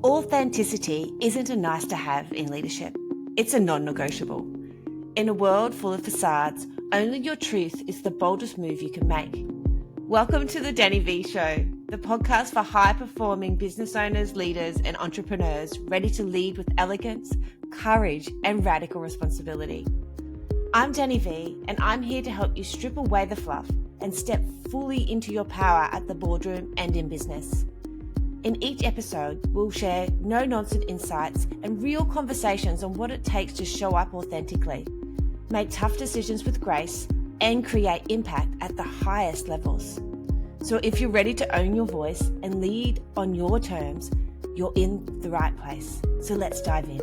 Authenticity isn't a nice to have in leadership. It's a non-negotiable. In a world full of facades, only your truth is the boldest move you can make. Welcome to the Danni Vee Show, the podcast for high-performing business owners, leaders, and entrepreneurs ready to lead with elegance, courage, and radical responsibility. I'm Danni Vee, and I'm here to help you strip away the fluff and step fully into your power at the boardroom and in business. In each episode, we'll share no-nonsense insights and real conversations on what it takes to show up authentically, make tough decisions with grace, and create impact at the highest levels. So if you're ready to own your voice and lead on your terms, you're in the right place. So let's dive in.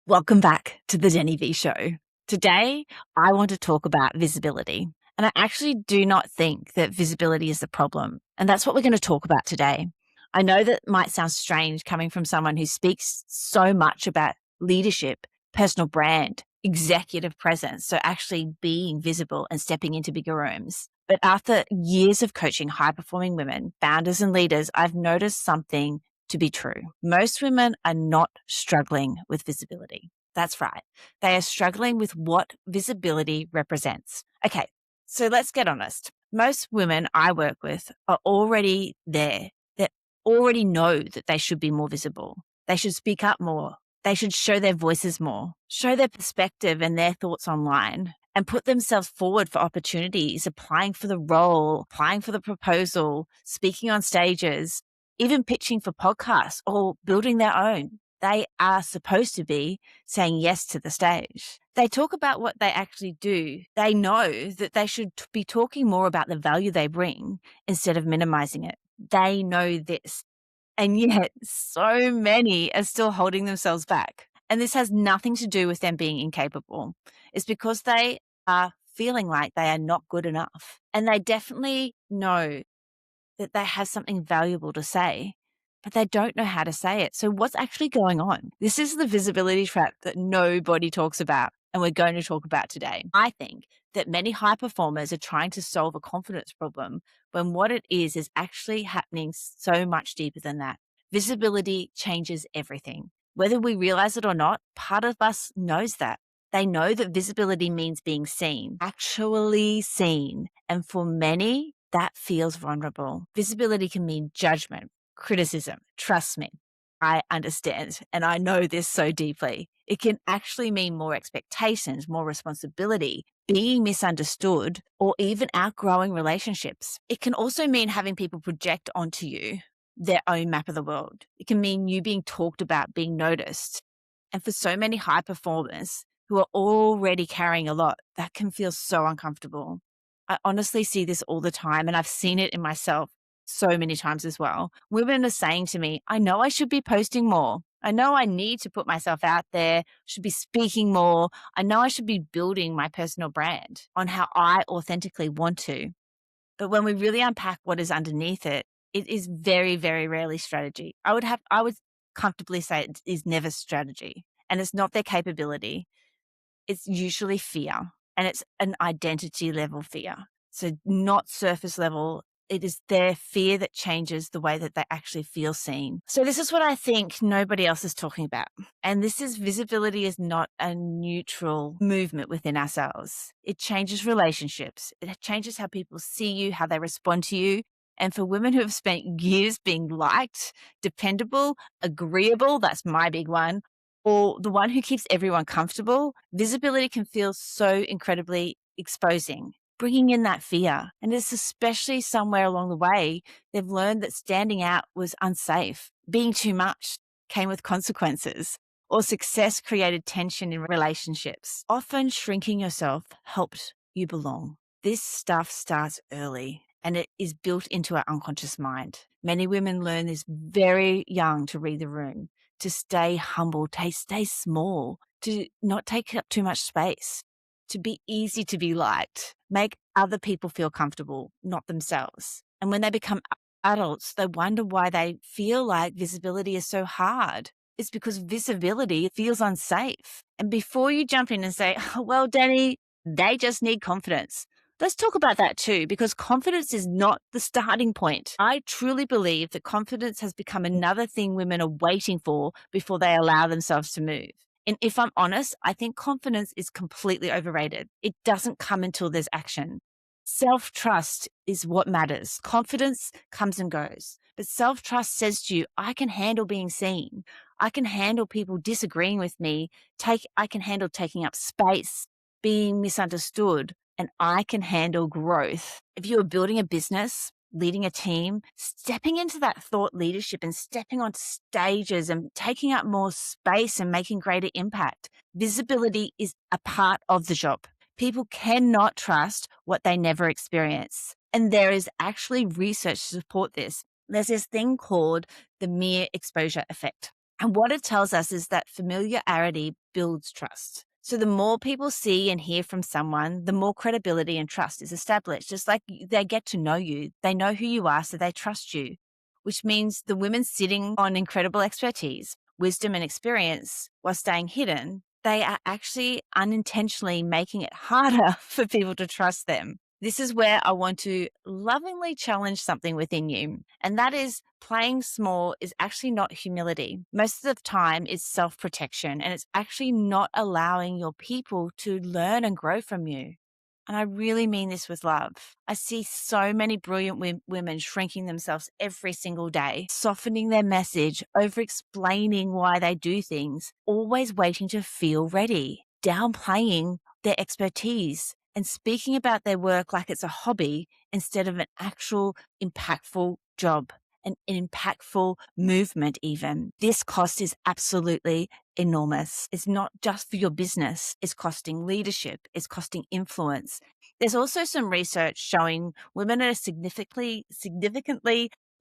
Welcome back to the Danni Vee Show. Today, I want to talk about visibility. And I actually do not think that visibility is the problem. And that's what we're going to talk about today. I know that might sound strange coming from someone who speaks so much about leadership, personal brand, executive presence. So actually being visible and stepping into bigger rooms. But after years of coaching high-performing women, founders and leaders, I've noticed something to be true. Most women are not struggling with visibility. That's right. They are struggling with what visibility represents. Okay. So let's get honest. Most women I work with are already there. They already know that they should be more visible. They should speak up more. They should show their voices more, show their perspective and their thoughts online, and put themselves forward for opportunities, applying for the role, applying for the proposal, speaking on stages, even pitching for podcasts or building their own. They are supposed to be saying yes to the stage. They talk about what they actually do. They know that they should be talking more about the value they bring instead of minimizing it. They know this. And yet so many are still holding themselves back. And this has nothing to do with them being incapable. It's because they are feeling like they are not good enough. And they definitely know that they have something valuable to say, but they don't know how to say it. So what's actually going on? This is the visibility trap that nobody talks about, and we're going to talk about today. I think that many high performers are trying to solve a confidence problem when what it is actually happening so much deeper than that. Visibility changes everything. Whether we realize it or not, part of us knows that. They know that visibility means being seen, actually seen. And for many, that feels vulnerable. Visibility can mean judgment, criticism. Trust me, I understand. And I know this so deeply. It can actually mean more expectations, more responsibility, being misunderstood, or even outgrowing relationships. It can also mean having people project onto you their own map of the world. It can mean you being talked about, being noticed. And for so many high performers who are already carrying a lot, that can feel so uncomfortable. I honestly see this all the time, and I've seen it in myself so many times as well. Women are saying to me, I know I should be posting more. I know I need to put myself out there, should be speaking more. I know I should be building my personal brand on how I authentically want to. But when we really unpack what is underneath it, it is very, very rarely strategy. I would comfortably say it is never strategy, and it's not their capability. It's usually fear, and it's an identity level fear. So not surface level. It is their fear that changes the way that they actually feel seen. So this is what I think nobody else is talking about. And this is visibility is not a neutral movement within ourselves. It changes relationships. It changes how people see you, how they respond to you. And for women who have spent years being liked, dependable, agreeable, that's my big one, or the one who keeps everyone comfortable, visibility can feel so incredibly exposing, bringing in that fear. And it's especially somewhere along the way, they've learned that standing out was unsafe. Being too much came with consequences, or success created tension in relationships. Often shrinking yourself helped you belong. This stuff starts early, and it is built into our unconscious mind. Many women learn this very young to read the room, to stay humble, to stay small, to not take up too much space, to be easy to be liked, make other people feel comfortable, not themselves. And when they become adults, they wonder why they feel like visibility is so hard. It's because visibility feels unsafe. And before you jump in and say, oh, well, Danni, they just need confidence. Let's talk about that too, because confidence is not the starting point. I truly believe that confidence has become another thing women are waiting for before they allow themselves to move. And if I'm honest, I think confidence is completely overrated. It doesn't come until there's action. Self-trust is what matters. Confidence comes and goes, but self-trust says to you, I can handle being seen. I can handle people disagreeing with me. I can handle taking up space, being misunderstood, and I can handle growth. If you are building a business, leading a team, stepping into that thought leadership and stepping on stages and taking up more space and making greater impact, visibility is a part of the job. People cannot trust what they never experience. And there is actually research to support this. There's this thing called the mere exposure effect. And what it tells us is that familiarity builds trust. So the more people see and hear from someone, the more credibility and trust is established. Just like they get to know you, they know who you are, so they trust you, which means the women sitting on incredible expertise, wisdom, and experience while staying hidden, they are actually unintentionally making it harder for people to trust them. This is where I want to lovingly challenge something within you. And that is playing small is actually not humility. Most of the time it's self-protection, and it's actually not allowing your people to learn and grow from you. And I really mean this with love. I see so many brilliant women shrinking themselves every single day, softening their message, over-explaining why they do things, always waiting to feel ready, downplaying their expertise, and speaking about their work like it's a hobby instead of an actual impactful job, an impactful movement even. This cost is absolutely enormous. It's not just for your business. It's costing leadership. It's costing influence. There's also some research showing women are significantly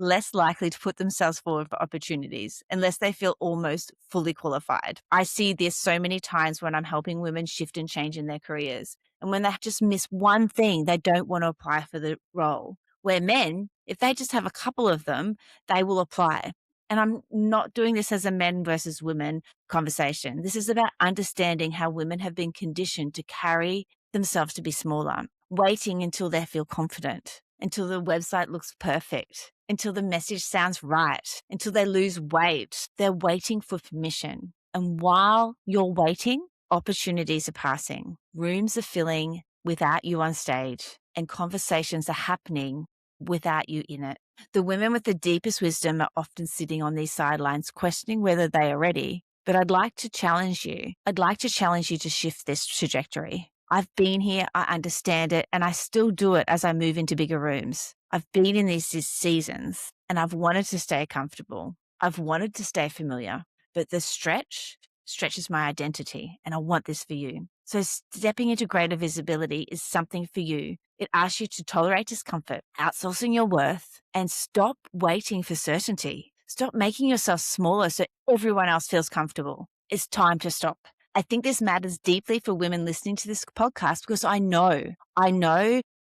less likely to put themselves forward for opportunities unless they feel almost fully qualified. I see this so many times when I'm helping women shift and change in their careers. And when they just miss one thing, they don't want to apply for the role. Where men, if they just have a couple of them, they will apply. And I'm not doing this as a men versus women conversation. This is about understanding how women have been conditioned to carry themselves to be smaller, waiting until they feel confident, until the website looks perfect, until the message sounds right, until they lose weight. They're waiting for permission. And while you're waiting, opportunities are passing. Rooms are filling without you on stage, and conversations are happening without you in it. The women with the deepest wisdom are often sitting on these sidelines, questioning whether they are ready. But I'd like to challenge you. I'd like to challenge you to shift this trajectory. I've been here, I understand it, and I still do it as I move into bigger rooms. I've been in these seasons, and I've wanted to stay comfortable. I've wanted to stay familiar, but the stretches my identity, and I want this for you. So stepping into greater visibility is something for you. It asks you to tolerate discomfort, outsourcing your worth, and stop waiting for certainty. Stop making yourself smaller so everyone else feels comfortable. It's time to stop. I think this matters deeply for women listening to this podcast because I know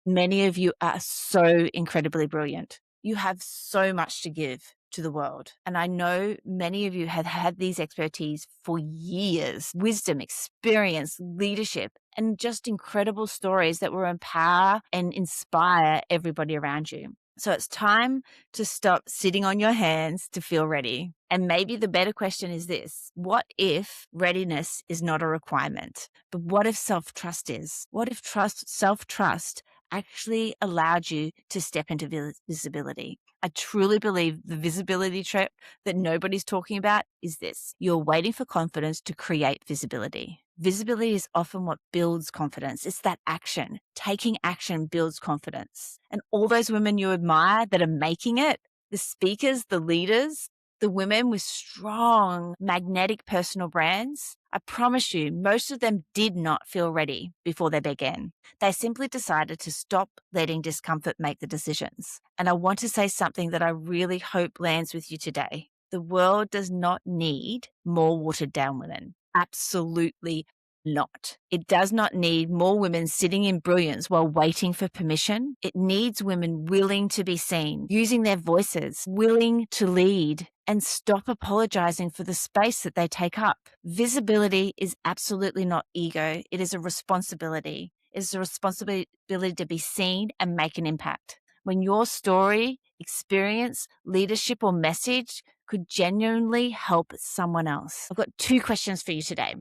many of you are so incredibly brilliant. You have so much to give to the world. And I know many of you have had these expertise for years, wisdom, experience, leadership, and just incredible stories that will empower and inspire everybody around you. So it's time to stop sitting on your hands to feel ready. And maybe the better question is this: what if readiness is not a requirement? But what if self-trust is? What if self-trust actually allowed you to step into visibility? I truly believe the visibility trap that nobody's talking about is this: you're waiting for confidence to create visibility. Visibility is often what builds confidence. It's that action. Taking action builds confidence. And all those women you admire that are making it, the speakers, the leaders, the women with strong, magnetic personal brands, I promise you, most of them did not feel ready before they began. They simply decided to stop letting discomfort make the decisions. And I want to say something that I really hope lands with you today. The world does not need more watered down women. Absolutely not. It does not need more women sitting in brilliance while waiting for permission. It needs women willing to be seen, using their voices, willing to lead, and stop apologizing for the space that they take up. Visibility is absolutely not ego. It is a responsibility. is the responsibility to be seen and make an impact. When your story, experience, leadership, or message could genuinely help someone else. I've got 2 questions for you today.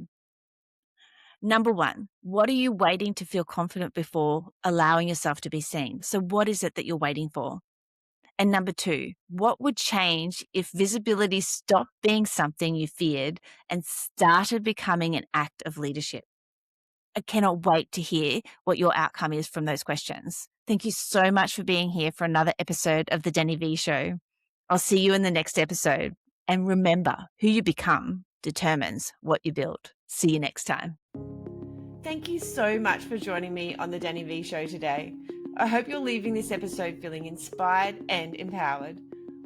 Number 1, what are you waiting to feel confident before allowing yourself to be seen? So what is it that you're waiting for? And number 2, what would change if visibility stopped being something you feared and started becoming an act of leadership? I cannot wait to hear what your outcome is from those questions. Thank you so much for being here for another episode of the Danni Vee Show. I'll see you in the next episode. And remember, who you become determines what you build. See you next time. Thank you so much for joining me on the Danni Vee Show today. I hope you're leaving this episode feeling inspired and empowered.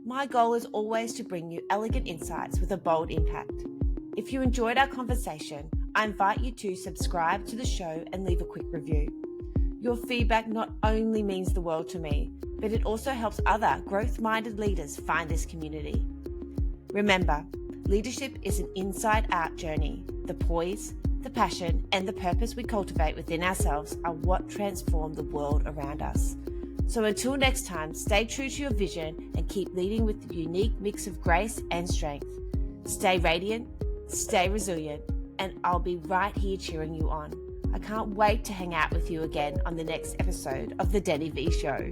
My goal is always to bring you elegant insights with a bold impact. If you enjoyed our conversation, I invite you to subscribe to the show and leave a quick review. Your feedback not only means the world to me, but it also helps other growth-minded leaders find this community. Remember, leadership is an inside-out journey. The poise, the passion, and the purpose we cultivate within ourselves are what transform the world around us. So until next time, stay true to your vision and keep leading with the unique mix of grace and strength. Stay radiant, stay resilient, and I'll be right here cheering you on. I can't wait to hang out with you again on the next episode of the Danni Vee Show.